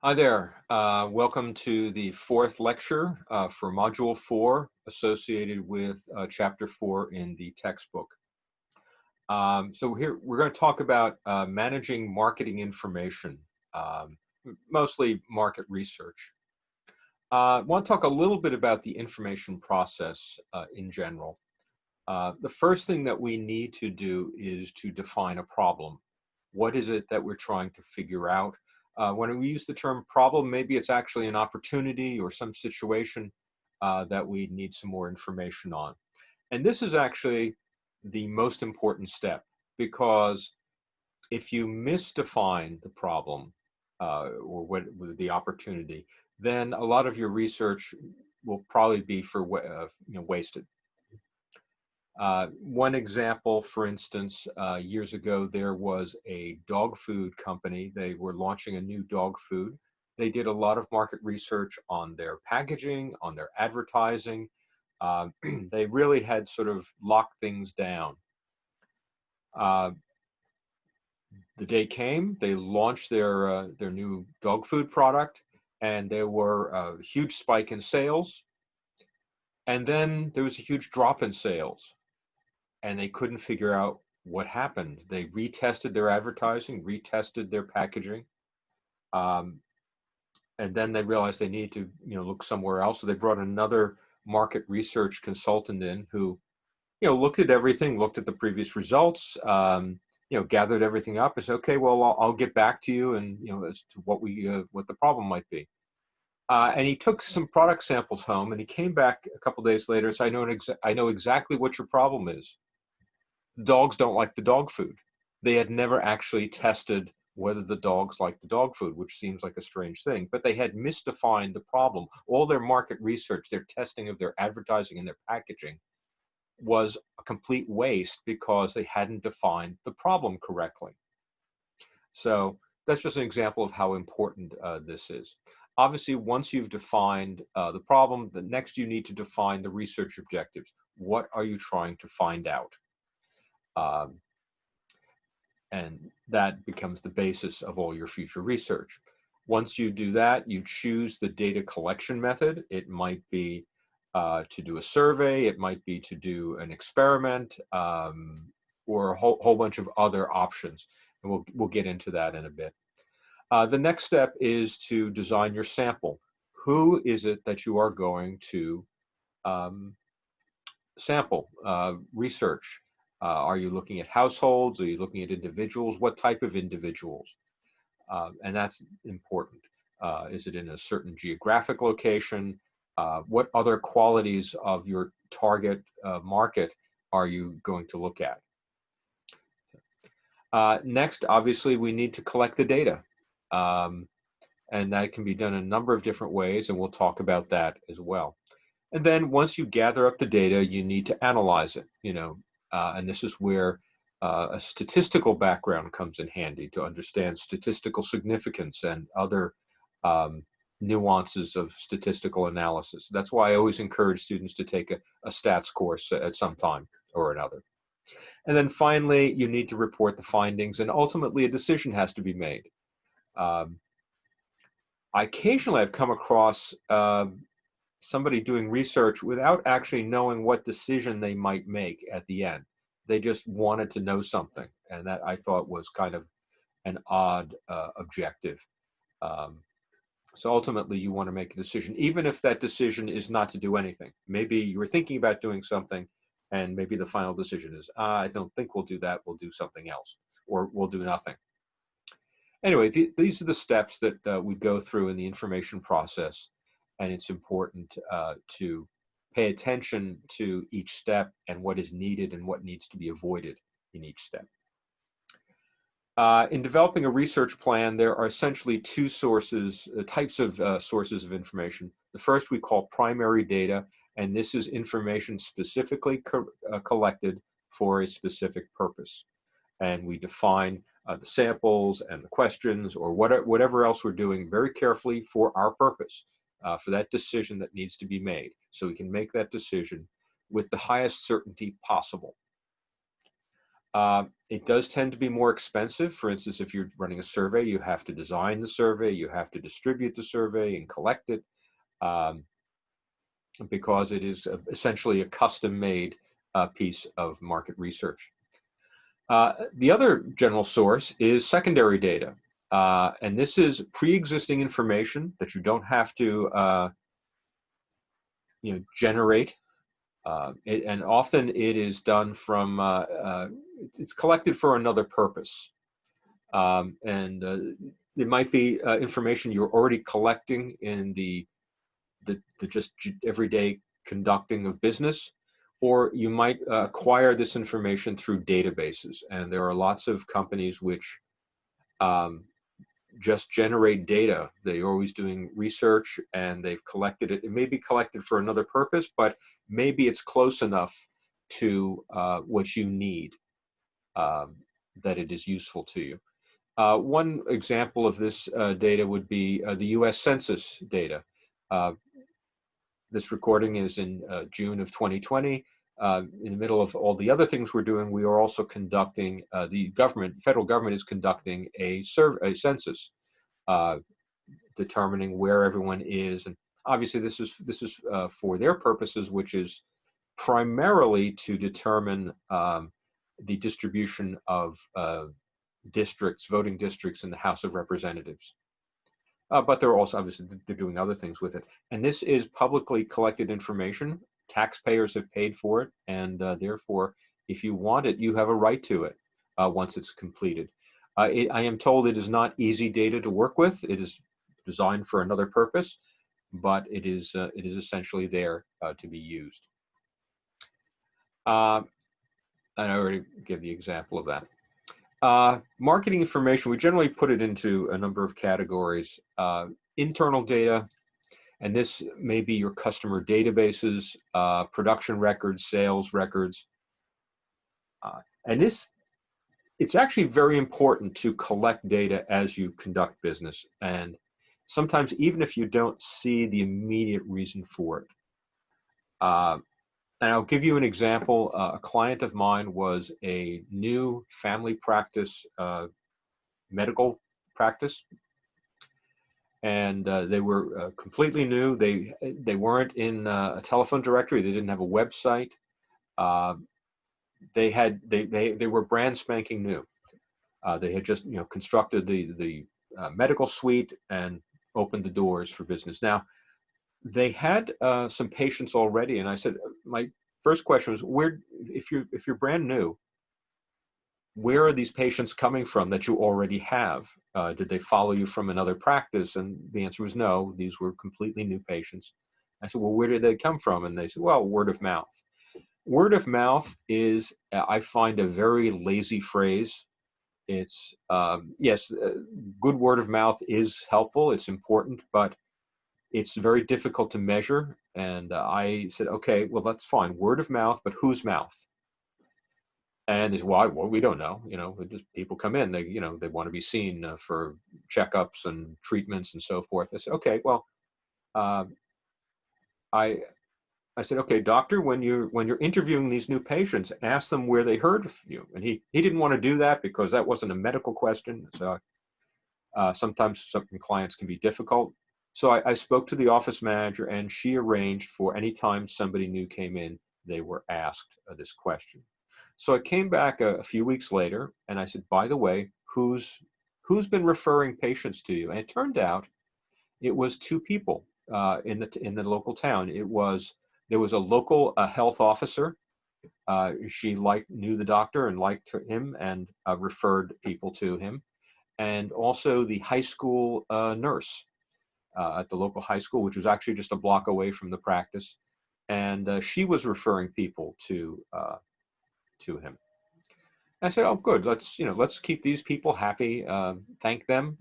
Hi there. Welcome to the fourth lecture for Module 4 associated with Chapter 4 in the textbook. So here we're going to talk about managing marketing information, mostly market research. I want to talk a little bit about the information process in general. The first thing that we need to do is to define a problem. What is it that we're trying to figure out? When we use the term problem, maybe it's actually an opportunity or some situation that we need some more information on. And this is actually the most important step, because if you misdefine the problem or what the opportunity, then a lot of your research will probably be wasted. One example, for instance, years ago, there was a dog food company. They were launching a new dog food. They did a lot of market research on their packaging, on their advertising. They really had sort of locked things down. The day came, they launched their new dog food product, and there were a huge spike in sales. And then there was a huge drop in sales. And they couldn't figure out what happened. They retested their advertising, retested their packaging, and then they realized they needed to, look somewhere else. So they brought another market research consultant in who, looked at everything, looked at the previous results, gathered everything up, and said, "Okay, well, I'll get back to you, and as to what the problem might be." And he took some product samples home, and he came back a couple days later and said, "I know exactly what your problem is. Dogs don't like the dog food." They had never actually tested whether the dogs like the dog food, which seems like a strange thing, but they had misdefined the problem. All their market research, their testing of their advertising and their packaging was a complete waste because they hadn't defined the problem correctly. So that's just an example of how important this is. Obviously, once you've defined the problem, the next you need to define the research objectives. What are you trying to find out? And that becomes the basis of all your future research. Once you do that, you choose the data collection method. It might be to do a survey, it might be to do an experiment, or a whole bunch of other options. And we'll get into that in a bit. The next step is to design your sample. Who is it that you are going to sample, research? Are you looking at households? Are you looking at individuals? What type of individuals? And that's important. Is it in a certain geographic location? What other qualities of your target market are you going to look at? Next, obviously, we need to collect the data. And that can be done in a number of different ways, and we'll talk about that as well. And then once you gather up the data, you need to analyze it, and this is where a statistical background comes in handy to understand statistical significance and other nuances of statistical analysis. That's why I always encourage students to take a stats course at some time or another. And then finally, you need to report the findings, and ultimately a decision has to be made. Occasionally I've come across somebody doing research without actually knowing what decision they might make at the end. They just wanted to know something, and that I thought was kind of an odd objective. So ultimately, you want to make a decision, even if that decision is not to do anything. Maybe you were thinking about doing something, and maybe the final decision is, I don't think we'll do that, we'll do something else, or we'll do nothing. Anyway, these are the steps that we go through in the information process, and it's important to pay attention to each step and what is needed and what needs to be avoided in each step. In developing a research plan, there are essentially two types of sources of information. The first we call primary data, and this is information specifically collected for a specific purpose. And we define the samples and the questions or whatever else we're doing very carefully for our purpose, for that decision that needs to be made, so we can make that decision with the highest certainty possible. It does tend to be more expensive. For instance, if you're running a survey, you have to design the survey, you have to distribute the survey and collect it, um, because it is essentially a custom-made piece of market research. The other general source is secondary data. And this is pre-existing information that you don't have to generate. And often it is done from, it's collected for another purpose. And it might be information you're already collecting in the just everyday conducting of business, or you might acquire this information through databases. And there are lots of companies which just generate data. They're always doing research and they've collected it. It may be collected for another purpose, but maybe it's close enough to what you need that it is useful to you. One example of this data would be the US Census data. This recording is in June of 2020. In the middle of all the other things we're doing, we are also conducting, the federal government is conducting a census, determining where everyone is. And obviously this is for their purposes, which is primarily to determine the distribution of voting districts in the House of Representatives. But they're also, obviously, they're doing other things with it. And this is publicly collected information. Taxpayers have paid for it, and therefore, if you want it, you have a right to it once it's completed. I am told it is not easy data to work with. It is designed for another purpose, but it is essentially there to be used. And I already gave the example of that. Marketing information, we generally put it into a number of categories. Internal data, and this may be your customer databases, production records, sales records. And it's actually very important to collect data as you conduct business. And sometimes even if you don't see the immediate reason for it. And I'll give you an example. A client of mine was a new family practice, medical practice, and they were completely new. They weren't in a telephone directory. They didn't have a website. They were brand spanking new. They had just constructed the medical suite and opened the doors for business. Now, they had some patients already, and I said, my first question was, if you're brand new, where are these patients coming from that you already have? Did they follow you from another practice? And the answer was no, these were completely new patients. I said, well, where did they come from? And they said, well, word of mouth. Word of mouth is, I find, a very lazy phrase. It's, yes, good word of mouth is helpful, it's important, but it's very difficult to measure. And I said, okay, well, that's fine. Word of mouth, but whose mouth? And they said, well, we don't know. Just people come in, they want to be seen for checkups and treatments and so forth. I said, okay, well, I said, okay, doctor, when you're interviewing these new patients, ask them where they heard of you. And he didn't want to do that because that wasn't a medical question. So sometimes some clients can be difficult. So I spoke to the office manager, and she arranged for any time somebody new came in, they were asked this question. So I came back a few weeks later, and I said, by the way, who's been referring patients to you? And it turned out it was two people in the local town. There was a local health officer. She knew the doctor and liked him and referred people to him, and also the high school nurse at the local high school, which was actually just a block away from the practice, and she was referring people to him. I said, oh, good. Let's keep these people happy. Thank them.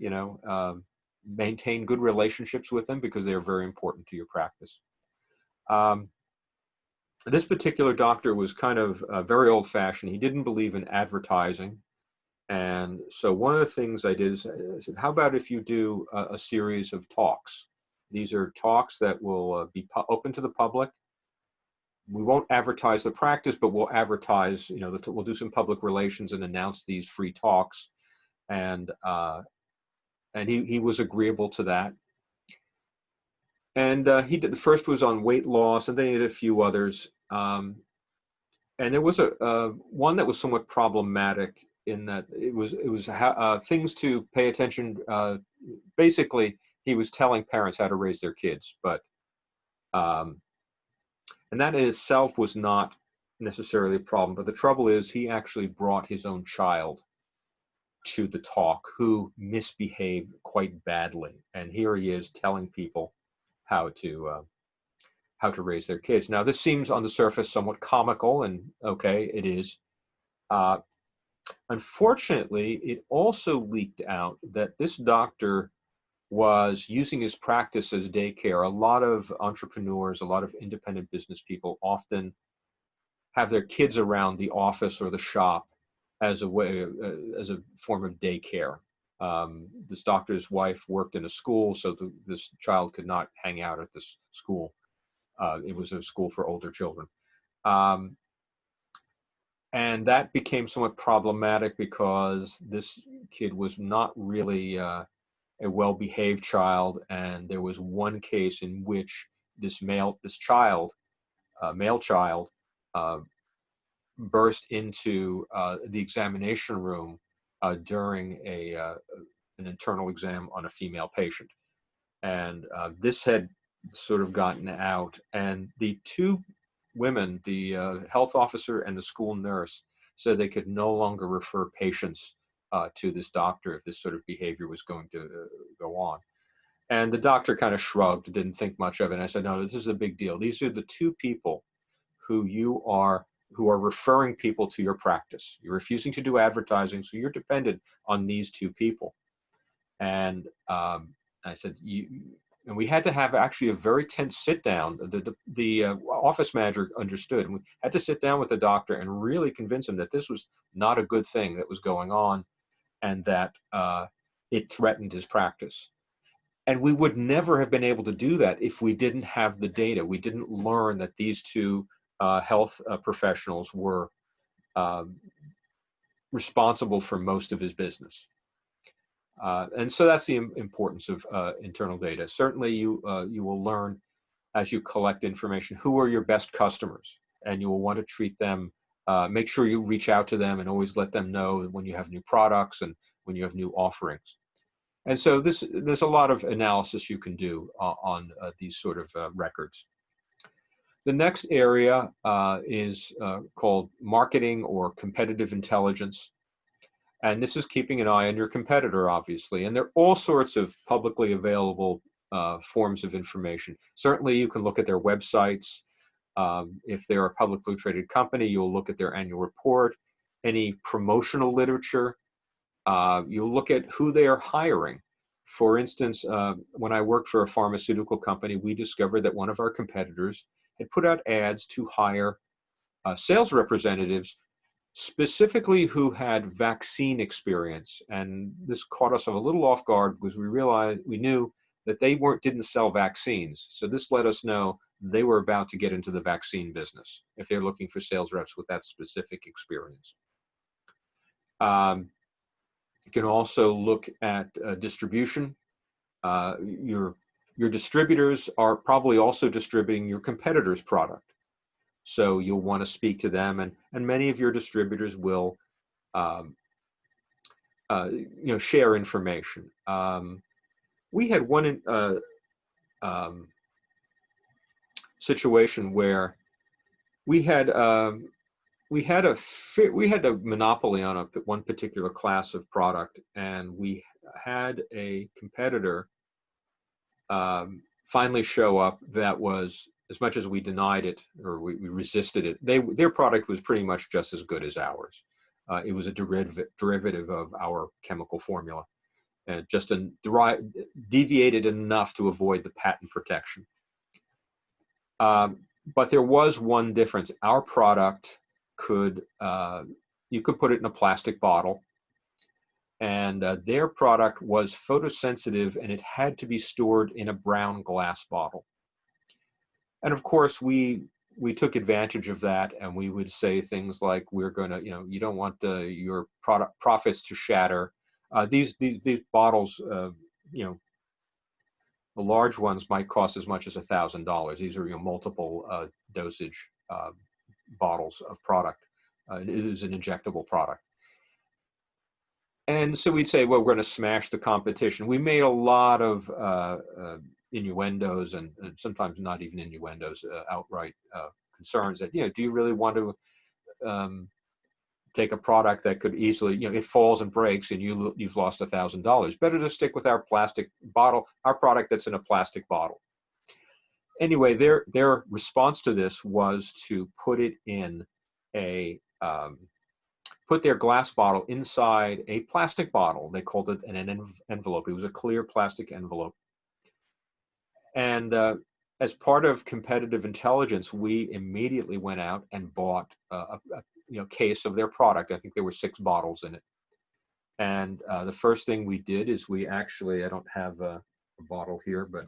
Maintain good relationships with them because they are very important to your practice. This particular doctor was kind of very old-fashioned. He didn't believe in advertising. And so one of the things I did is I said, how about if you do a series of talks? These are talks that will be open to the public. we won't advertise the practice, but we'll advertise, we'll do some public relations and announce these free talks. And he was agreeable to that. And he did, the first was on weight loss, and then he did a few others. And there was one that was somewhat problematic in that it was things to pay attention. Basically, he was telling parents how to raise their kids, but and that in itself was not necessarily a problem. But the trouble is, he actually brought his own child to the talk who misbehaved quite badly, and here he is telling people how to raise their kids. Now, this seems on the surface somewhat comical, and okay, it is. Unfortunately, it also leaked out that this doctor was using his practice as daycare. A lot of entrepreneurs, a lot of independent business people often have their kids around the office or the shop as a way, as a form of daycare. This doctor's wife worked in a school, so this child could not hang out at this school. It was a school for older children. And that became somewhat problematic because this kid was not really a well-behaved child. And there was one case in which this male child, burst into the examination room during an internal exam on a female patient. And this had sort of gotten out, and the two women, the health officer and the school nurse, said they could no longer refer patients to this doctor if this sort of behavior was going to go on. And the doctor kind of shrugged, didn't think much of it. And I said, no, this is a big deal. These are the two people who are referring people to your practice. You're refusing to do advertising, so you're dependent on these two people. And I said, and we had to have actually a very tense sit down. The office manager understood, and we had to sit down with the doctor and really convince him that this was not a good thing that was going on, and that it threatened his practice. And we would never have been able to do that if we didn't have the data. We didn't learn that these two health professionals were responsible for most of his business. And so that's the importance of internal data. Certainly you will learn as you collect information who are your best customers, and you will want to treat them, make sure you reach out to them and always let them know when you have new products and when you have new offerings. And so there's a lot of analysis you can do on these sort of records. The next area is called marketing or competitive intelligence. And this is keeping an eye on your competitor, obviously. And there are all sorts of publicly available forms of information. Certainly, you can look at their websites. If they're a publicly traded company, you'll look at their annual report, any promotional literature. You'll look at who they are hiring. For instance, when I worked for a pharmaceutical company, we discovered that one of our competitors had put out ads to hire sales representatives specifically who had vaccine experience. And this caught us a little off guard because we knew that they didn't sell vaccines. So this let us know they were about to get into the vaccine business if they're looking for sales reps with that specific experience. You can also look at distribution. Your distributors are probably also distributing your competitor's product. So you'll want to speak to them, and many of your distributors will share information. We had one situation where we had a monopoly on one particular class of product, and we had a competitor finally show up that was, as much as we denied it or we resisted it, their product was pretty much just as good as ours. It was a derivative of our chemical formula, and just deviated enough to avoid the patent protection. But there was one difference. Our product you could put it in a plastic bottle, and their product was photosensitive, and it had to be stored in a brown glass bottle. And of course, we we took advantage of that, and we would say things like, "We're going to, you don't want your product profits to shatter." These bottles, the large ones might cost as much as $1,000. These are multiple dosage bottles of product. It is an injectable product. And so we'd say, well, we're going to smash the competition. We made a lot of innuendos and sometimes not even innuendos, outright concerns that, do you really want to take a product that could easily, it falls and breaks and you've lost $1,000. Better to stick with our plastic bottle, our product that's in a plastic bottle. Anyway, their response to this was to put it in put their glass bottle inside a plastic bottle. They called it an envelope. It was a clear plastic envelope. And as part of competitive intelligence, we immediately went out and bought a case of their product. I think there were 6 bottles in it. And the first thing we did is we actually, I don't have a bottle here, but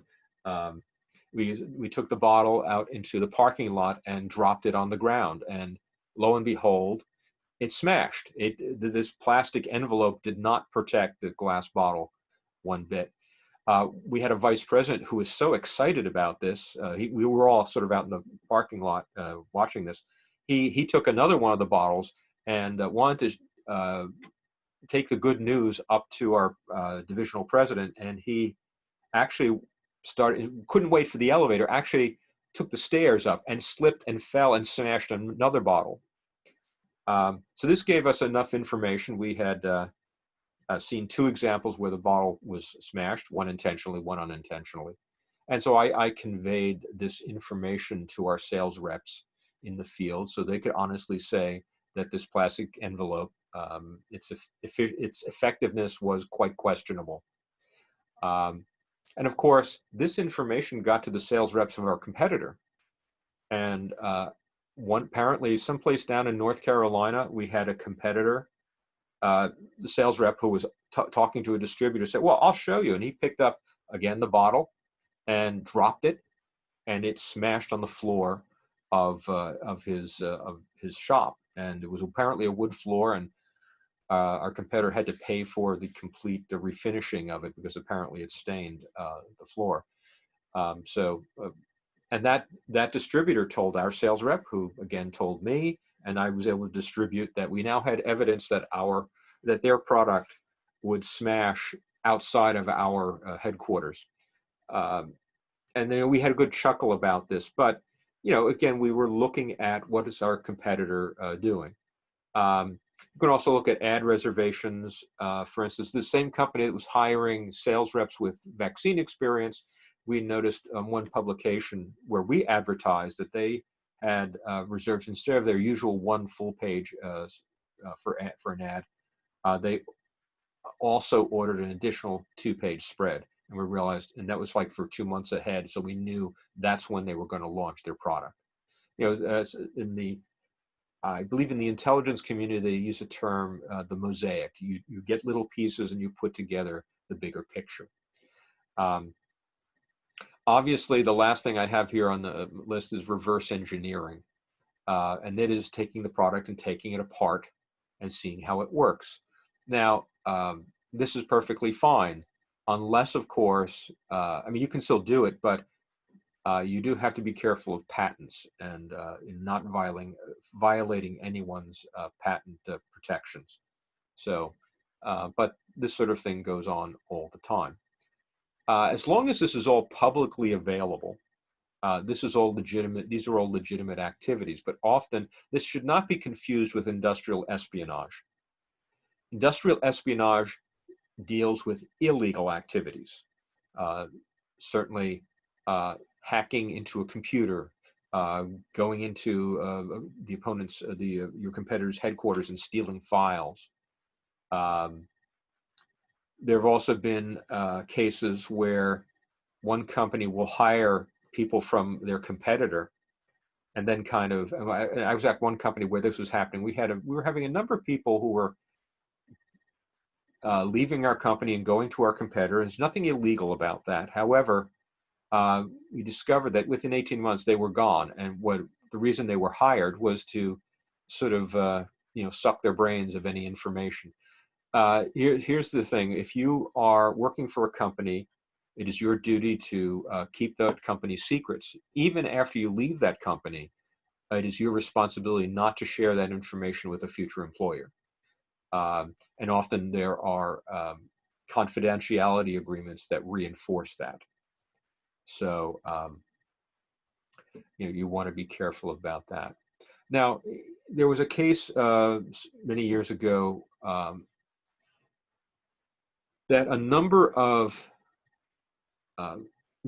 we took the bottle out into the parking lot and dropped it on the ground. And lo and behold, it smashed. This plastic envelope did not protect the glass bottle one bit. We had a vice president who was so excited about this. We were all sort of out in the parking lot watching this. He took another one of the bottles and wanted to take the good news up to our divisional president, and he actually couldn't wait for the elevator, actually took the stairs up and slipped and fell and smashed another bottle. So this gave us enough information. We had seen 2 examples where the bottle was smashed, one intentionally, one unintentionally. And so I conveyed this information to our sales reps in the field so they could honestly say that this plastic envelope, its effectiveness was quite questionable. And of course, this information got to the sales reps of our competitor. And apparently someplace down in North Carolina, we had a competitor, the sales rep who was talking to a distributor said, well, I'll show you. And he picked up, again, the bottle and dropped it, and it smashed on the floor of his shop. And it was apparently a wood floor, and our competitor had to pay for the complete refinishing of it because apparently it stained the floor. And that distributor told our sales rep, who again told me, and I was able to distribute that we now had evidence that their product would smash outside of our headquarters. And then we had a good chuckle about this, but again, we were looking at what is our competitor doing. You can also look at ad reservations. For instance, the same company that was hiring sales reps with vaccine experience, we noticed one publication where we advertised that they had reserved, instead of their usual 1 full page for an ad, they also ordered an additional 2-page spread. And we realized, and that was like for 2 months ahead, so we knew that's when they were going to launch their product. I believe in the intelligence community, they use a term, the mosaic. You get little pieces and you put together the bigger picture. Obviously, the last thing I have here on the list is reverse engineering. And that is taking the product and taking it apart and seeing how it works. Now, this is perfectly fine, unless, of course, you can still do it, but you do have to be careful of patents and in not violating anyone's patent protections. So, but this sort of thing goes on all the time. As long as this is all publicly available, these are all legitimate activities, but often this should not be confused with industrial espionage. Industrial espionage deals with illegal activities, certainly hacking into a computer, going into the opponent's, your competitor's headquarters and stealing files. There have also been cases where one company will hire people from their competitor, and then I was at one company where this was happening. We were having a number of people who were leaving our company and going to our competitor. There's nothing illegal about that. However, we discovered that within 18 months they were gone, and what the reason they were hired was to sort of suck their brains of any information. Here's the thing: if you are working for a company, it is your duty to keep that company's secrets. Even after you leave that company, it is your responsibility not to share that information with a future employer. And often there are confidentiality agreements that reinforce that. So you want to be careful about that. Now, there was a case many years ago that a number of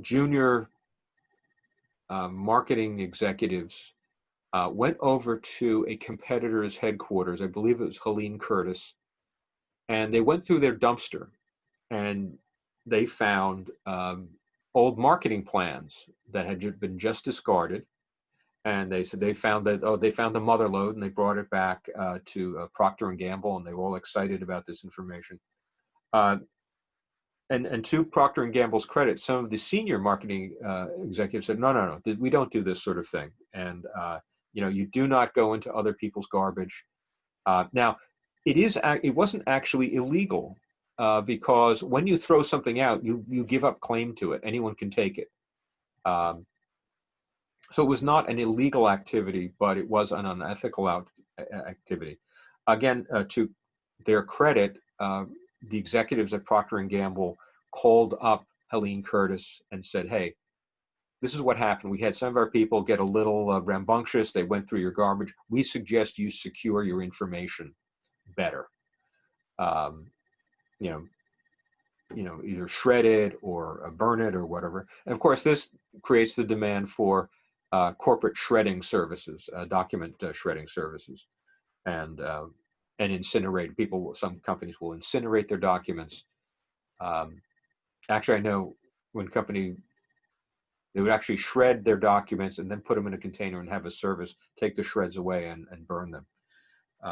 junior marketing executives went over to a competitor's headquarters. I believe it was Helene Curtis, and they went through their dumpster, and they found old marketing plans that had been just discarded. And they said they found that, they found the mother lode, and they brought it back to Procter & Gamble, and they were all excited about this information. And to Procter & Gamble's credit, some of the senior marketing executives said, no, we don't do this sort of thing. And you do not go into other people's garbage. Now, it wasn't actually illegal because when you throw something out, you give up claim to it. Anyone can take it. So it was not an illegal activity, but it was an unethical activity. Again, to their credit, the executives at Procter & Gamble called up Helene Curtis and said, hey, this is what happened. We had some of our people get a little rambunctious. They went through your garbage. We suggest you secure your information better. Either shred it or burn it or whatever. And of course, this creates the demand for corporate shredding services, document shredding services, and incinerate. Some companies will incinerate their documents. Actually, I know one company, they would actually shred their documents and then put them in a container and have a service take the shreds away and burn them.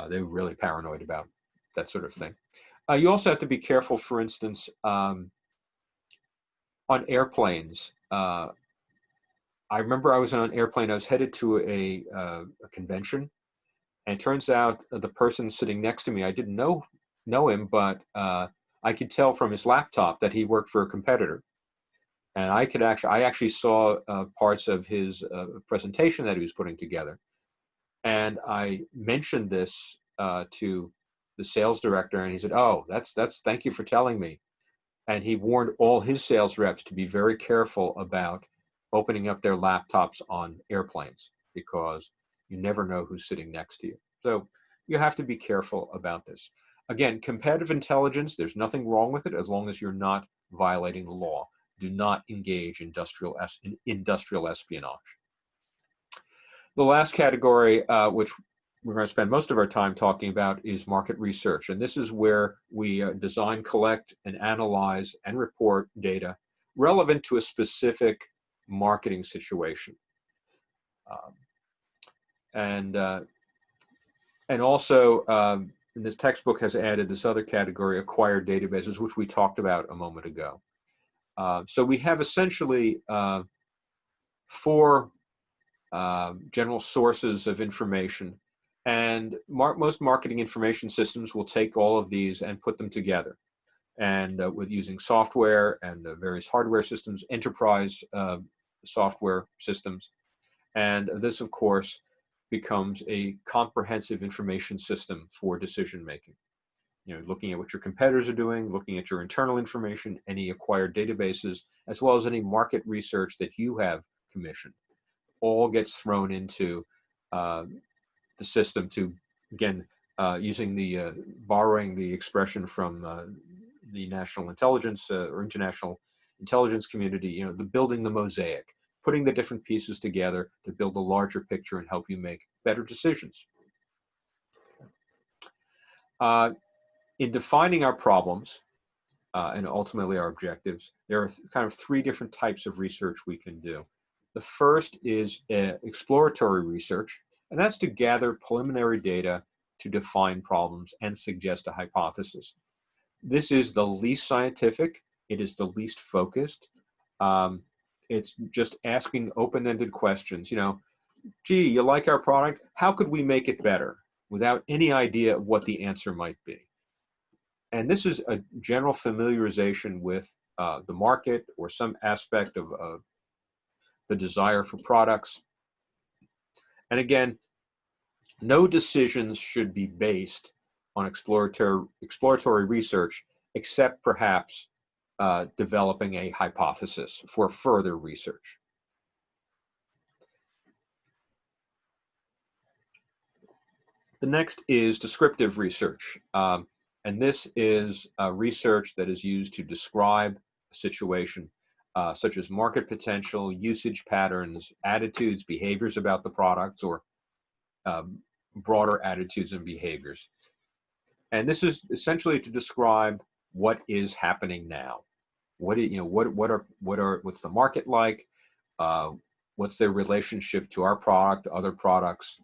They were really paranoid about that sort of thing. You also have to be careful, for instance, on airplanes. I remember I was on an airplane. I was headed to a convention, and it turns out the person sitting next to me, I didn't know him, but I could tell from his laptop that he worked for a competitor. And I actually saw parts of his presentation that he was putting together. And I mentioned this to the sales director, and he said, "Oh, thank you for telling me." And he warned all his sales reps to be very careful about opening up their laptops on airplanes, because you never know who's sitting next to you. So you have to be careful about this. Again, competitive intelligence, there's nothing wrong with it as long as you're not violating the law. Do not engage in industrial espionage. The last category, which we're going to spend most of our time talking about, is market research. And this is where we design, collect, and analyze and report data relevant to a specific marketing situation. And also, and this textbook has added this other category, acquired databases, which we talked about a moment ago. So we have essentially 4 general sources of information, and most marketing information systems will take all of these and put them together. And with using software and various hardware systems, enterprise software systems. And this, of course, becomes a comprehensive information system for decision making. Looking at what your competitors are doing, looking at your internal information, any acquired databases, as well as any market research that you have commissioned, all gets thrown into the system to, again, borrowing the expression from the national intelligence or international intelligence community, building the mosaic, putting the different pieces together to build a larger picture and help you make better decisions. In defining our problems and ultimately our objectives, there are kind of 3 different types of research we can do. The first is exploratory research, and that's to gather preliminary data to define problems and suggest a hypothesis. This is the least scientific. It is the least focused. It's just asking open-ended questions. gee, you like our product? How could we make it better? Without any idea of what the answer might be. And this is a general familiarization with the market or some aspect of the desire for products. And again, no decisions should be based on exploratory research, except perhaps developing a hypothesis for further research. The next is descriptive research. And this is research that is used to describe a situation, such as market potential, usage patterns, attitudes, behaviors about the products, or broader attitudes and behaviors. And this is essentially to describe what is happening now. What's the market like? What's their relationship to our product, other products,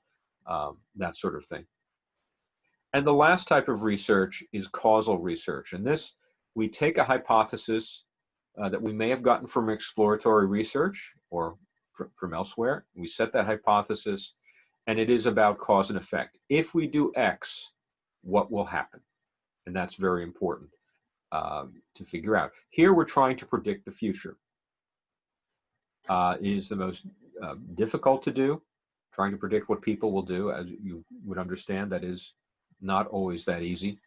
that sort of thing. And the last type of research is causal research. And this, we take a hypothesis that we may have gotten from exploratory research or from elsewhere. We set that hypothesis, and it is about cause and effect. If we do X, what will happen? And that's very important to figure out. Here we're trying to predict the future. It is the most difficult to do. Trying to predict what people will do, as you would understand, that is not always that easy.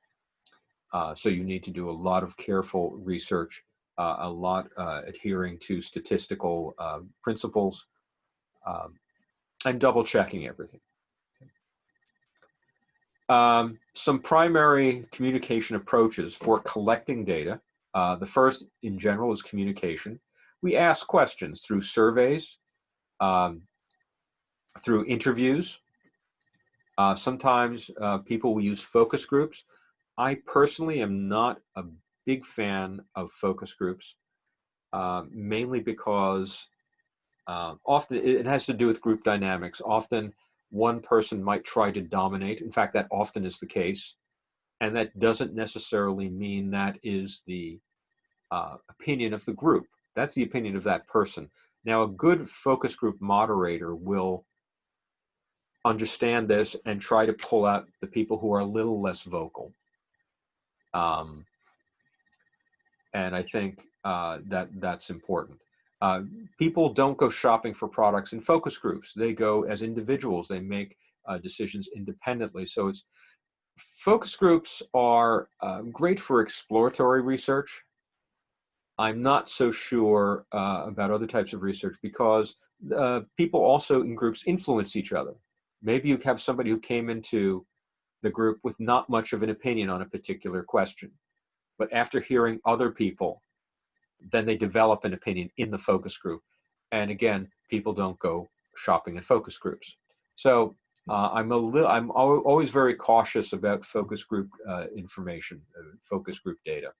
So you need to do a lot of careful research, a lot adhering to statistical principles, and double checking everything. Some primary communication approaches for collecting data. The first in general is communication. We ask questions through surveys, through interviews. Sometimes people will use focus groups. I personally am not a big fan of focus groups, mainly because often it has to do with group dynamics. Often one person might try to dominate. In fact, that often is the case. And that doesn't necessarily mean that is the opinion of the group. That's the opinion of that person. Now, a good focus group moderator will understand this and try to pull out the people who are a little less vocal. And I think that's important. People don't go shopping for products in focus groups. They go as individuals. They make decisions independently. So focus groups are great for exploratory research. I'm not so sure about other types of research because people also in groups influence each other. Maybe you have somebody who came into the group with not much of an opinion on a particular question, but after hearing other people, then they develop an opinion in the focus group. And again, people don't go shopping in focus groups. So I'm always very cautious about focus group information, focus group data.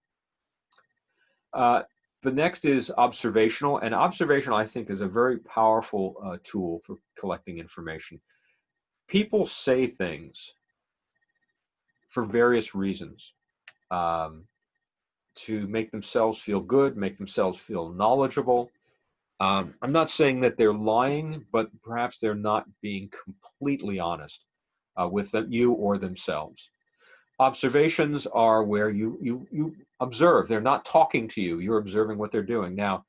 The next is observational, and observational I think is a very powerful tool for collecting information. People say things for various reasons, to make themselves feel good, make themselves feel knowledgeable. I'm not saying that they're lying, but perhaps they're not being completely honest with you or themselves. Observations are where you observe. They're not talking to you. You're observing what they're doing. Now,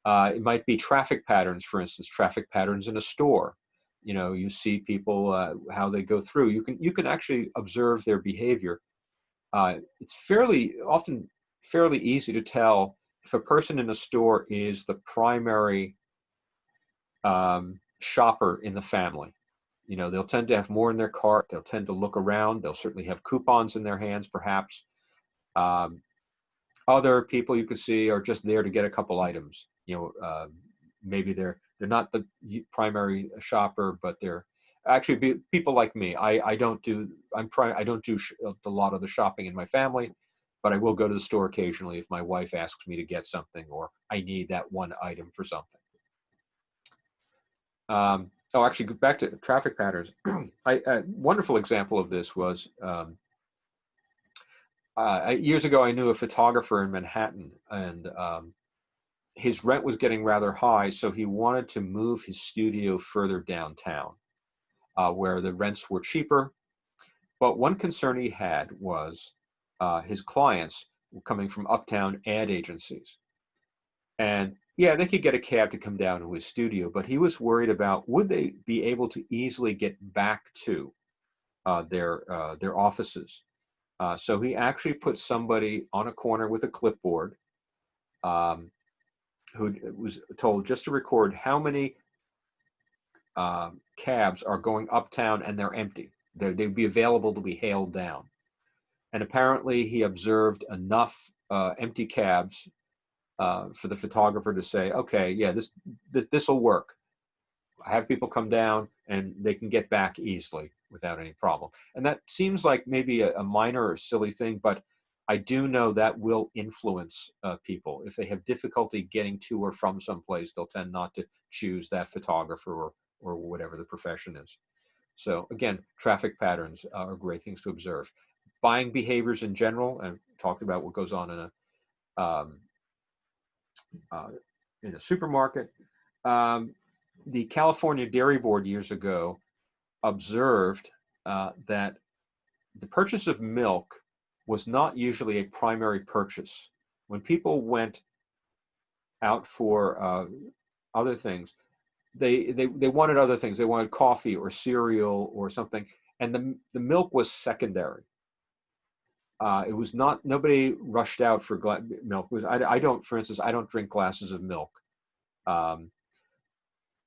it might be traffic patterns, for instance, traffic patterns in a store. You know, you see people, how they go through. You can actually observe their behavior. It's often fairly easy to tell if a person in a store is the primary shopper in the family. You know, they'll tend to have more in their cart. They'll tend to look around. They'll certainly have coupons in their hands, perhaps. Other people you can see are just there to get a couple items. You know, maybe they're not the primary shopper, but they're actually people like me. I don't do a lot of the shopping in my family, but I will go to the store occasionally if my wife asks me to get something or I need that one item for something. Actually, back to traffic patterns. A wonderful example of this was years ago. I knew a photographer in Manhattan, and his rent was getting rather high, so he wanted to move his studio further downtown, where the rents were cheaper. But one concern he had was his clients were coming from uptown ad agencies. And yeah, they could get a cab to come down to his studio, but he was worried about would they be able to easily get back to their offices. So he actually put somebody on a corner with a clipboard, um, who was told just to record how many cabs are going uptown and they're empty. They'd be available to be hailed down. And apparently he observed enough empty cabs for the photographer to say, okay, yeah, this will work. Have people come down and they can get back easily without any problem. And that seems like maybe a minor or silly thing, but I do know that will influence people. If they have difficulty getting to or from someplace, they'll tend not to choose that photographer or whatever the profession is. So again, traffic patterns are great things to observe. Buying behaviors in general, and talked about what goes on um, in a supermarket. The California Dairy Board years ago observed that the purchase of milk was not usually a primary purchase. When people went out for other things, they wanted other things. They wanted coffee or cereal or something, and the milk was secondary. It was not, nobody rushed out for milk. I don't, for instance, I don't drink glasses of milk. Um,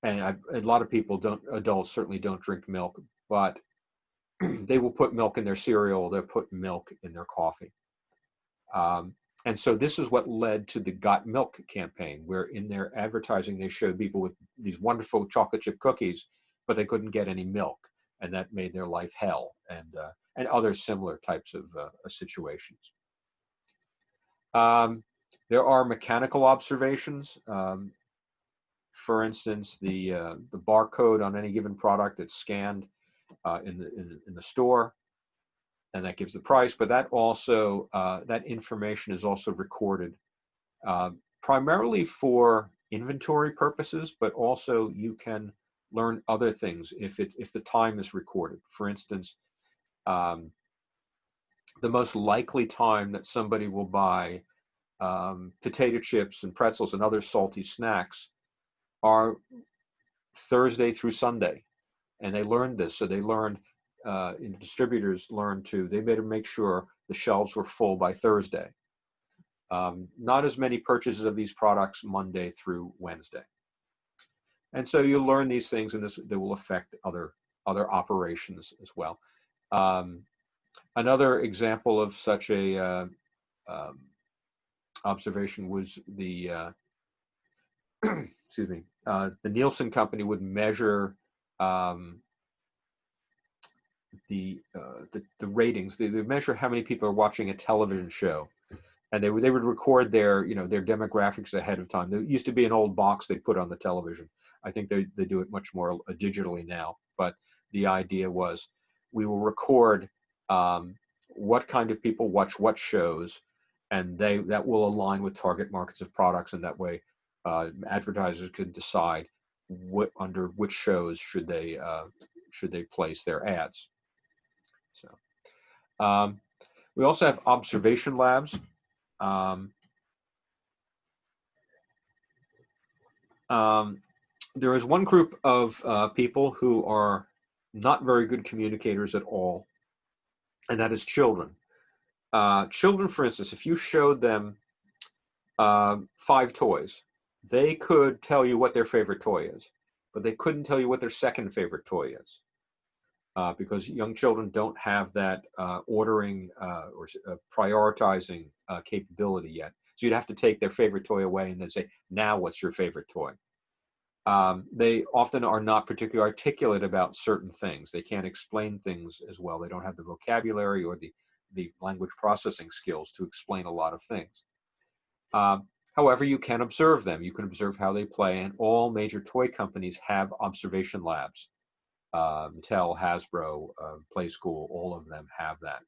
and a lot of people don't, adults certainly don't drink milk, but they will put milk in their cereal, they'll put milk in their coffee. And so this is what led to the Got Milk campaign, where in their advertising, they showed people with these wonderful chocolate chip cookies, but they couldn't get any milk. And that made their life hell, and other similar types of situations. There are mechanical observations. For instance, the barcode on any given product that's scanned in the store, and that gives the price. But that also that information is also recorded primarily for inventory purposes, but also you can learn other things if the time is recorded. For instance, the most likely time that somebody will buy potato chips and pretzels and other salty snacks are Thursday through Sunday. And they learned this. So they learned, distributors learned they better make sure the shelves were full by Thursday. Not as many purchases of these products Monday through Wednesday. And so you learn these things, and they will affect other operations as well. Another example of such a observation was the excuse me, the Nielsen company would measure the ratings. They measure how many people are watching a television show, and they would record their their demographics ahead of time. There used to be an old box they put on the television. I think they do it much more digitally now. But the idea was we will record what kind of people watch what shows, and that will align with target markets of products, and that way advertisers could decide under which shows should they place their ads. So we also have observation labs. There is one group of people who are not very good communicators at all, and that is children. Children, for instance, if you showed them 5 toys, they could tell you what their favorite toy is, but they couldn't tell you what their second favorite toy is, because young children don't have that ordering or prioritizing capability yet. So you'd have to take their favorite toy away and then say, now what's your favorite toy? They often are not particularly articulate about certain things. They can't explain things as well. They don't have the vocabulary or the language processing skills to explain a lot of things. However, you can observe them. You can observe how they play, and all major toy companies have observation labs. Mattel, Hasbro, Play School, all of them have that.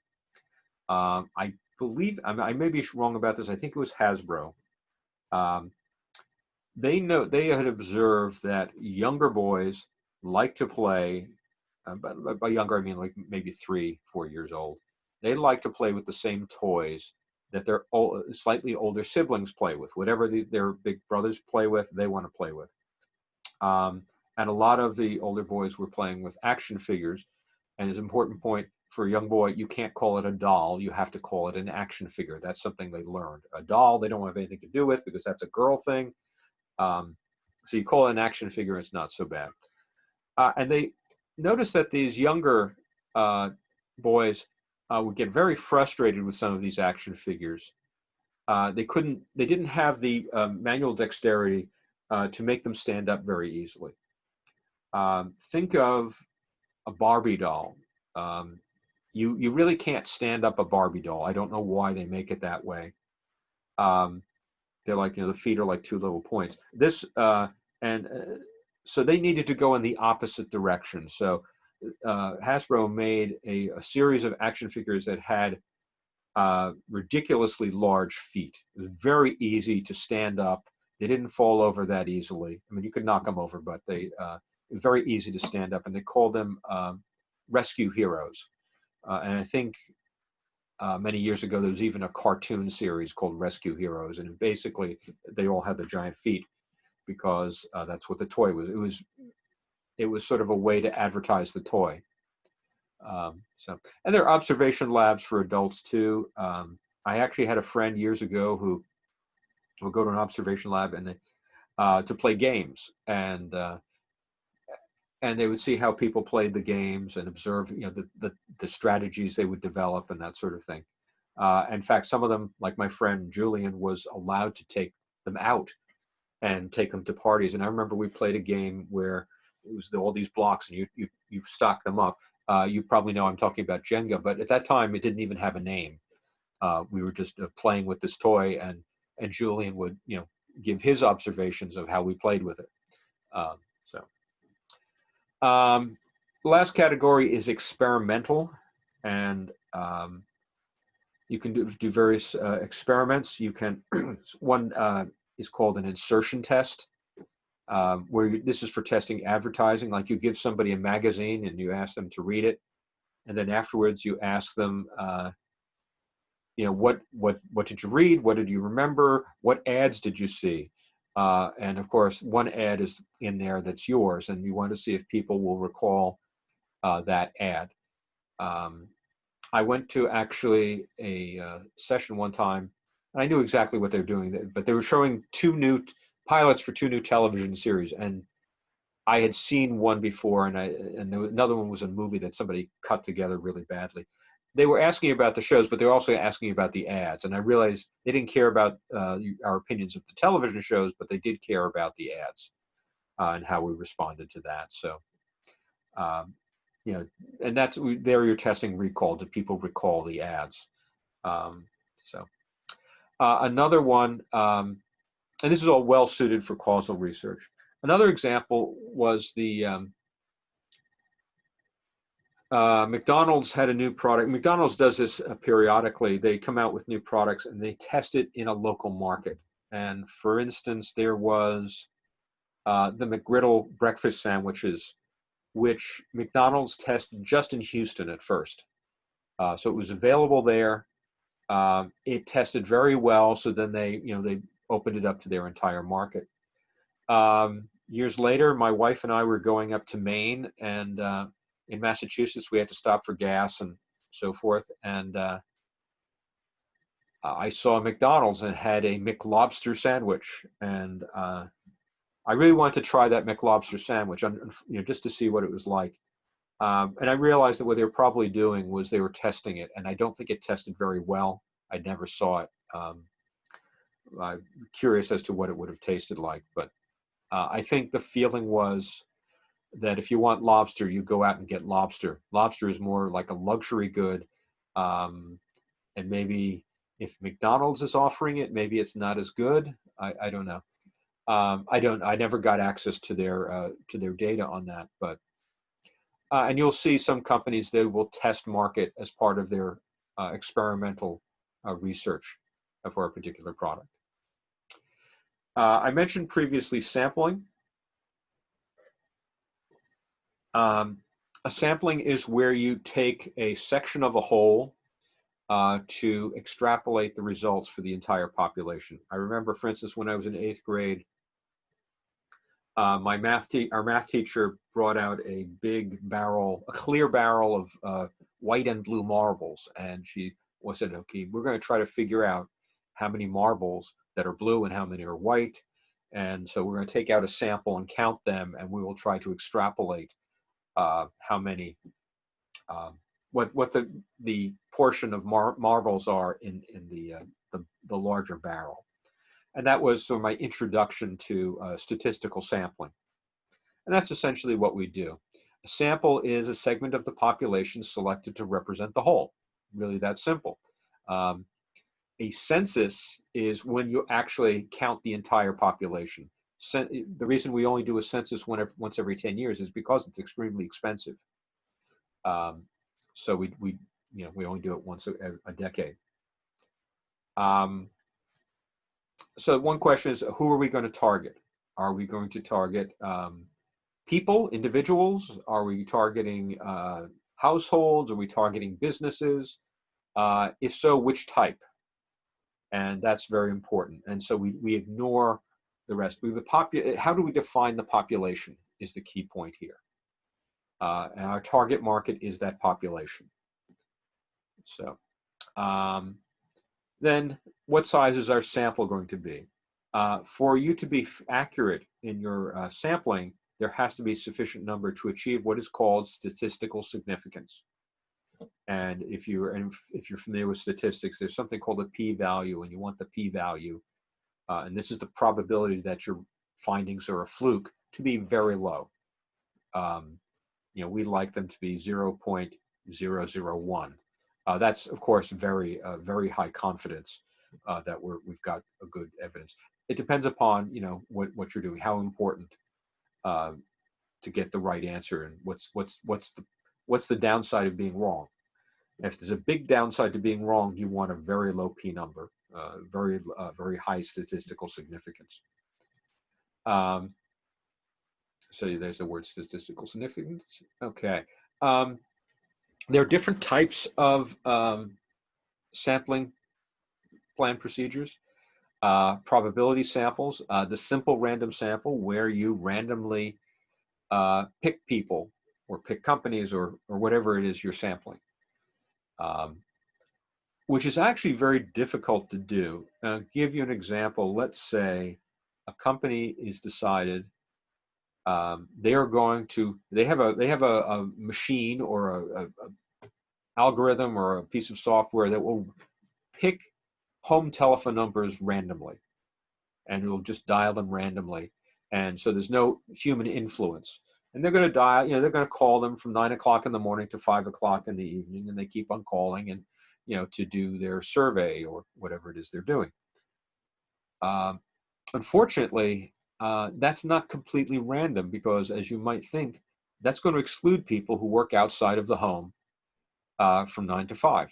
I believe, I may be wrong about this, I think it was Hasbro they had observed that younger boys like to play, but by younger I mean like maybe 3, 4 years old. They like to play with the same toys that their slightly older siblings play with. Whatever their big brothers play with, they want to play with. Um, and a lot of the older boys were playing with action figures. And it's an important point for a young boy, you can't call it a doll. You have to call it an action figure. That's something they learned. A doll, they don't have anything to do with because that's a girl thing. Um, so you call it an action figure, it's not so bad. And they noticed that these younger boys would get very frustrated with some of these action figures. They didn't have the manual dexterity to make them stand up very easily. Think of a Barbie doll. Um, you really can't stand up a Barbie doll. I don't know why they make it that way. Um, they're like, the feet are like two little points. And so they needed to go in the opposite direction. So Hasbro made a series of action figures that had ridiculously large feet. It was very easy to stand up. They didn't fall over that easily. I mean, you could knock them over, but they very easy to stand up. And they called them rescue heroes. And I think many years ago there was even a cartoon series called Rescue Heroes, and basically they all had the giant feet because that's what the toy was. It was sort of a way to advertise the toy. And there are observation labs for adults too. I actually had a friend years ago who would go to an observation lab and to play games, and they would see how people played the games and observe, the strategies they would develop and that sort of thing. In fact, some of them, like my friend Julian, was allowed to take them out and take them to parties. And I remember we played a game where it was all these blocks and you stock them up. You probably know I'm talking about Jenga, but at that time it didn't even have a name. We were just playing with this toy, and Julian would give his observations of how we played with it. The last category is experimental, and you can do various experiments. You can one is called an insertion test, where this is for testing advertising. Like you give somebody a magazine and you ask them to read it, and then afterwards you ask them, what did you read? What did you remember? What ads did you see? And of course, one ad is in there that's yours, and you want to see if people will recall that ad. I went to actually a session one time, and I knew exactly what they were doing, but they were showing pilots for 2 new television series, and I had seen one before, and another one was a movie that somebody cut together really badly. They were asking about the shows, but they were also asking about the ads, and I realized they didn't care about our opinions of the television shows, but they did care about the ads and how we responded to that. So, and there you're testing recall. Do people recall the ads? Another one, and this is all well suited for causal research. Another example was the McDonald's had a new product. McDonald's does this periodically. They come out with new products and they test it in a local market. And for instance, there was the McGriddle breakfast sandwiches, which McDonald's tested just in Houston at first. So it was available there. It tested very well. So then they opened it up to their entire market. Years later, my wife and I were going up to Maine, and in Massachusetts, we had to stop for gas and so forth. And I saw McDonald's and had a McLobster sandwich, and I really wanted to try that McLobster sandwich, just to see what it was like. And I realized that what they were probably doing was they were testing it, and I don't think it tested very well. I never saw it. I'm curious as to what it would have tasted like, but I think the feeling was that if you want lobster, you go out and get lobster. Lobster is more like a luxury good, and maybe if McDonald's is offering it, maybe it's not as good. I don't know. I never got access to their data on that, but and you'll see some companies, they will test market as part of their experimental research for a particular product. I mentioned previously sampling. A sampling is where you take a section of a whole to extrapolate the results for the entire population. I remember, for instance, when I was in 8th grade, our math teacher brought out a big barrel, a clear barrel of white and blue marbles, and she said, "Okay, we're going to try to figure out how many marbles that are blue and how many are white, and so we're going to take out a sample and count them, and we will try to extrapolate how many, what the portion of marbles are in the larger barrel." And that was sort of my introduction to statistical sampling. And that's essentially what we do. A sample is a segment of the population selected to represent the whole. Really that simple. A census is when you actually count the entire population. The reason we only do a census once every 10 years is because it's extremely expensive. So we only do it once a decade. So one question is, who are we going to target? Are we going to target people, individuals? Are we targeting households? Are we targeting businesses? If so, which type? And that's very important. And so we ignore the rest. How do we define the population is the key point here. And our target market is that population. So then what size is our sample going to be? For you to be accurate in your sampling, there has to be a sufficient number to achieve what is called statistical significance. And if you're familiar with statistics, there's something called a p-value, and you want the p-value, and this is the probability that your findings are a fluke, to be very low. We'd like them to be 0.001. That's of course very high confidence that we've got a good evidence. It depends upon what you're doing, how important to get the right answer, and what's the downside of being wrong. If there's a big downside to being wrong, you want a very low p number, very high statistical significance. So there's the word statistical significance. Okay. There are different types of sampling plan procedures. Probability samples, the simple random sample, where you randomly pick people or pick companies or whatever it is you're sampling, which is actually very difficult to do. I'll give you an example. Let's say a company is decided they have a machine or a algorithm or a piece of software that will pick home telephone numbers randomly, and it will just dial them randomly, and so there's no human influence. And they're going to dial, they're going to call them from 9 o'clock in the morning to 5 o'clock in the evening, and they keep on calling, and to do their survey or whatever it is they're doing. Unfortunately, that's not completely random, because as you might think, that's going to exclude people who work outside of the home from 9 to 5.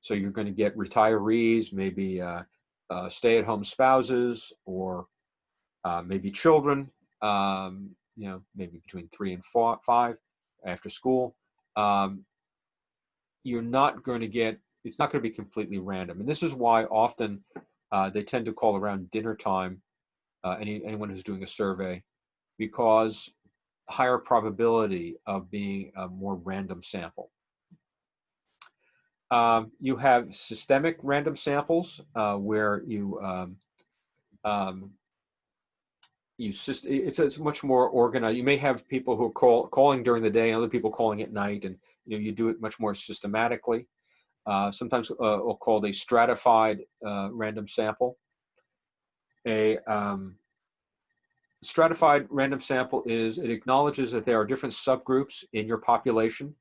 So you're going to get retirees, maybe stay-at-home spouses, or maybe children, maybe between 3 and 5 after school. You're not going to get, it's not going to be completely random. And this is why often they tend to call around dinner time anyone who's doing a survey, because higher probability of being a more random sample. You have systemic random samples where it's much more organized. You may have people who are calling during the day and other people calling at night, and you do it much more systematically. Sometimes we'll call it a stratified random sample. A stratified random sample it acknowledges that there are different subgroups in your population,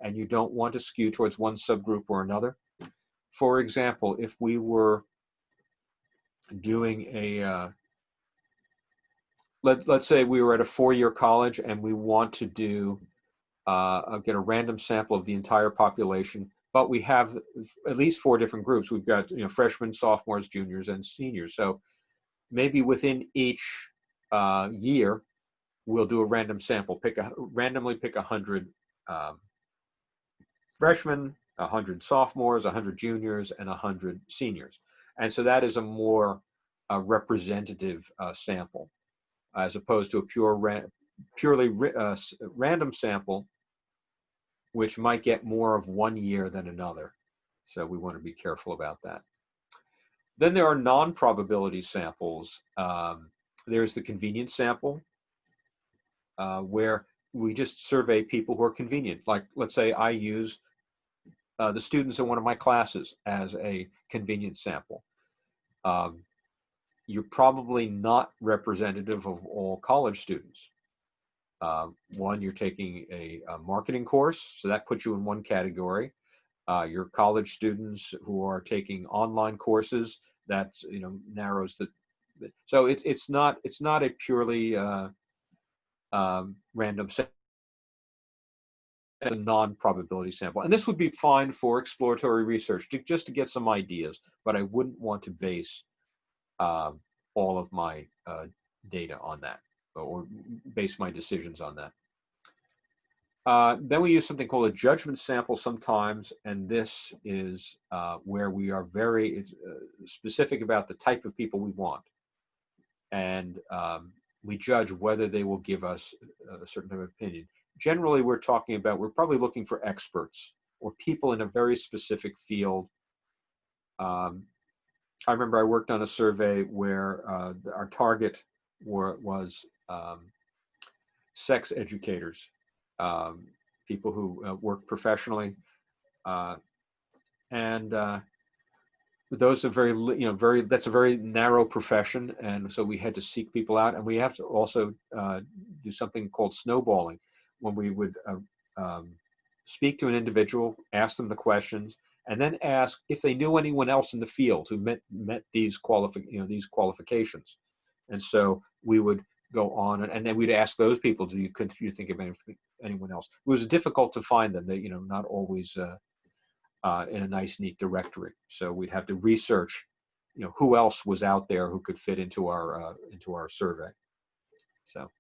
and you don't want to skew towards one subgroup or another. For example, if we were doing let's say we were at a 4-year college and we want to get a random sample of the entire population, but we have at least 4 different groups. We've got freshmen, sophomores, juniors, and seniors. So maybe within each year, we'll do a random sample, randomly pick 100 freshmen, 100 sophomores, 100 juniors, and 100 seniors. And so that is a more representative sample, as opposed to a purely random sample, which might get more of one year than another. So we want to be careful about that. Then there are non-probability samples. There's the convenience sample, where we just survey people who are convenient. Like, let's say I use the students in one of my classes as a convenience sample. You're probably not representative of all college students. One, you're taking a marketing course, so that puts you in one category. Your college students who are taking online courses, that narrows the. So it's not a purely random sample. It's a non-probability sample, and this would be fine for exploratory research, just to get some ideas. But I wouldn't want to base all of my data on that, or base my decisions on that. Then we use something called a judgment sample sometimes, and this is where we are very specific about the type of people we want, and we judge whether they will give us a certain type of opinion. Generally, we're probably looking for experts or people in a very specific field. I remember I worked on a survey where our target was sex educators. People who work professionally, and those are that's a very narrow profession, and so we had to seek people out, and we have to also do something called snowballing, when we would speak to an individual, ask them the questions, and then ask if they knew anyone else in the field who met these qualifications, and so we would go on, and then we'd ask those people, could you think of anyone else? It was difficult to find them. They, not always in a nice, neat directory. So we'd have to research, who else was out there who could fit into our survey. So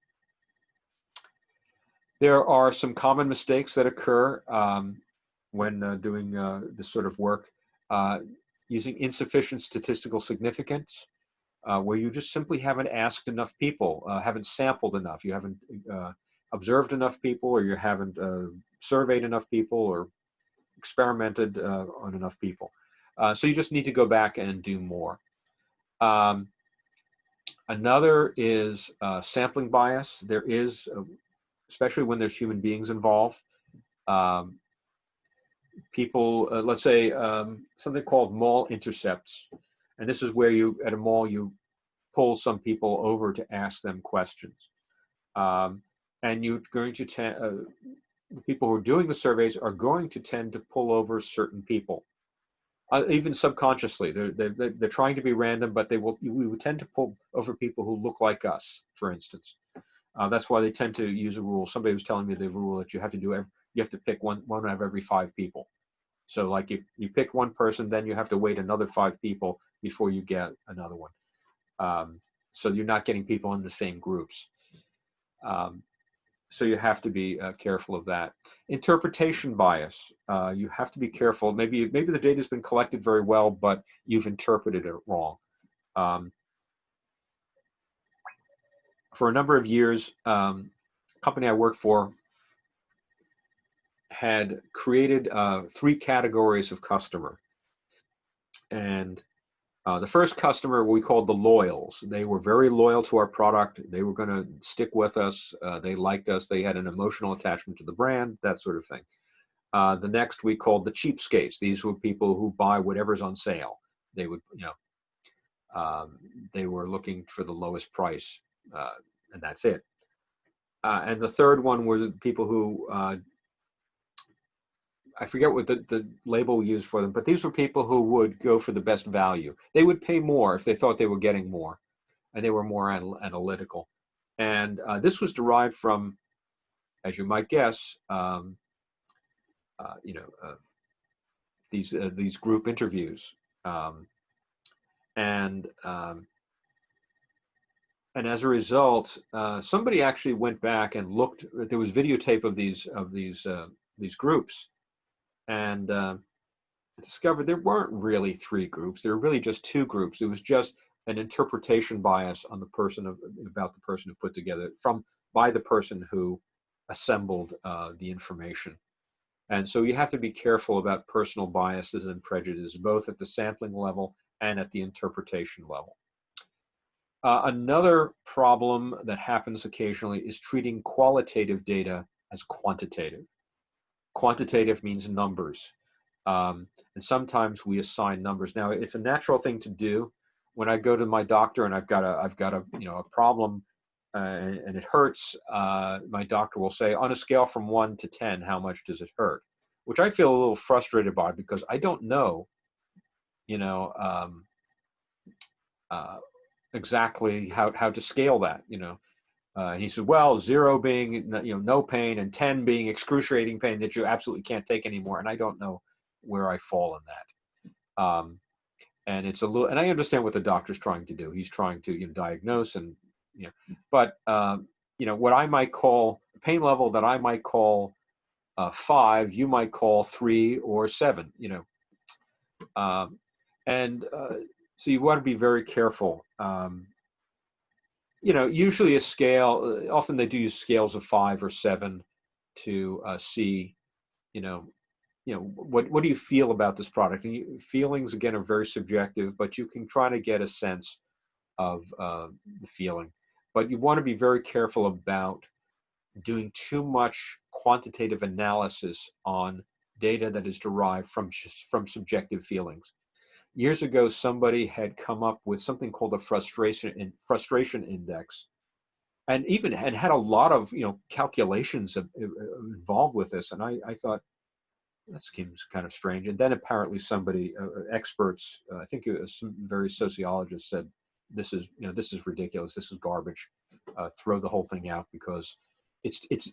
there are some common mistakes that occur when doing this sort of work, using insufficient statistical significance. Where you just simply haven't asked enough people, haven't sampled enough, you haven't observed enough people, or you haven't surveyed enough people, or experimented on enough people. So you just need to go back and do more. Another is sampling bias. There is, especially when there's human beings involved. People, let's say something called mall intercepts. And this is where at a mall, you pull some people over to ask them questions. And you're going to the people who are doing the surveys are going to tend to pull over certain people, even subconsciously. They're trying to be random, but we would tend to pull over people who look like us, for instance. That's why they tend to use a rule. Somebody was telling me the rule that you have to pick one out of every 5 people. So like you pick one person, then you have to wait another 5 people before you get another one. So you're not getting people in the same groups. So you have to be careful of that. Interpretation bias. You have to be careful. Maybe the data has been collected very well, but you've interpreted it wrong. For a number of years, the company I worked for had created 3 categories of customer. And the first customer we called the loyals. They were very loyal to our product. They were going to stick with us. They liked us. They had an emotional attachment to the brand, that sort of thing. The next we called the cheapskates. These were people who buy whatever's on sale. They would, they were looking for the lowest price, and that's it. And the third one were the people who, I forget what the label we used for them, but these were people who would go for the best value. They would pay more if they thought they were getting more, and they were more analytical. And this was derived from, as you might guess, these group interviews. and as a result, somebody actually went back and looked. There was videotape of these groups, and discovered there weren't really three groups. There were really just two groups. It was just an interpretation bias on the person about the person who put together by the person who assembled the information. And so you have to be careful about personal biases and prejudice, both at the sampling level and at the interpretation level. Another problem that happens occasionally is treating qualitative data as quantitative. Quantitative means numbers. And sometimes we assign numbers. Now, it's a natural thing to do. When I go to my doctor and I've got a problem and it hurts, my doctor will say, on a scale from 1 to 10, how much does it hurt? Which I feel a little frustrated by, because I don't know, exactly how to scale that. He said, well, 0 being no pain, and 10 being excruciating pain that you absolutely can't take anymore. And I don't know where I fall in that. And it's a little, and I understand what the doctor's trying to do. He's trying to diagnose and but what I might call pain level that I might call 5, you might call 3 or 7. So you want to be very careful. Usually a scale, often they do use scales of 5 or 7 to see, what do you feel about this product? And feelings, again, are very subjective, but you can try to get a sense of the feeling. But you want to be very careful about doing too much quantitative analysis on data that is derived from subjective feelings. Years ago, somebody had come up with something called a frustration index, and had a lot of calculations involved with this. And I thought, that seems kind of strange. And then apparently somebody, experts, I think it was some very sociologists, said, this is ridiculous. This is garbage. Throw the whole thing out, because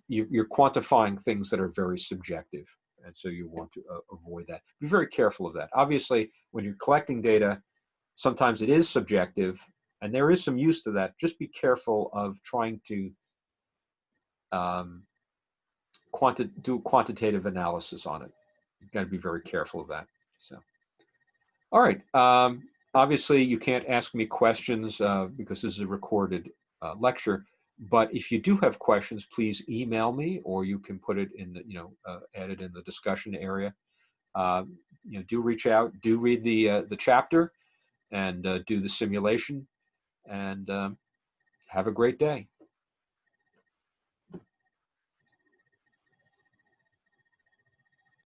you're quantifying things that are very subjective. And so you want to avoid that. Be very careful of that. Obviously, when you're collecting data, sometimes it is subjective, and there is some use to that. Just be careful of trying to do quantitative analysis on it. You've got to be very careful of that. So, all right. Obviously, you can't ask me questions because this is a recorded lecture. But if you do have questions, please email me, or you can put it in the, add it in the discussion area. Do reach out, do read the chapter, and do the simulation, and have a great day.